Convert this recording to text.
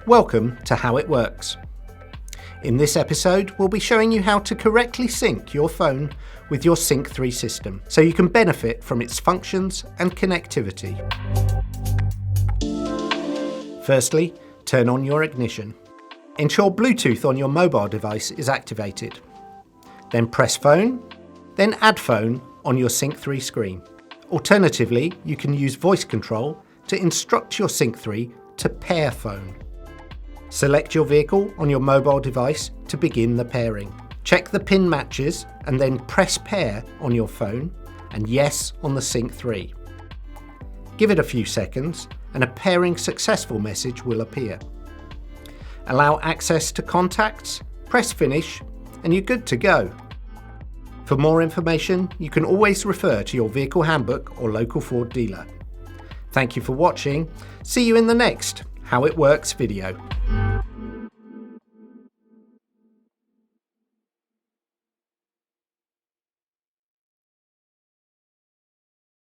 Welcome to How It Works. In this episode, we'll be showing you how to correctly sync your phone with your Sync 3 system so you can benefit from its functions and connectivity. Firstly, turn on your ignition. Ensure Bluetooth on your mobile device is activated. Then press Phone, then Add Phone on your Sync 3 screen. Alternatively, you can use voice control to instruct your Sync 3 to pair phone. Select your vehicle on your mobile device to begin the pairing. Check the pin matches and then press Pair on your phone and Yes on the Sync 3. Give it a few seconds and a pairing successful message will appear. Allow access to contacts, press Finish, and you're good to go. For more information, you can always refer to your vehicle handbook or local Ford dealer. Thank you for watching. See you in the next How It Works video.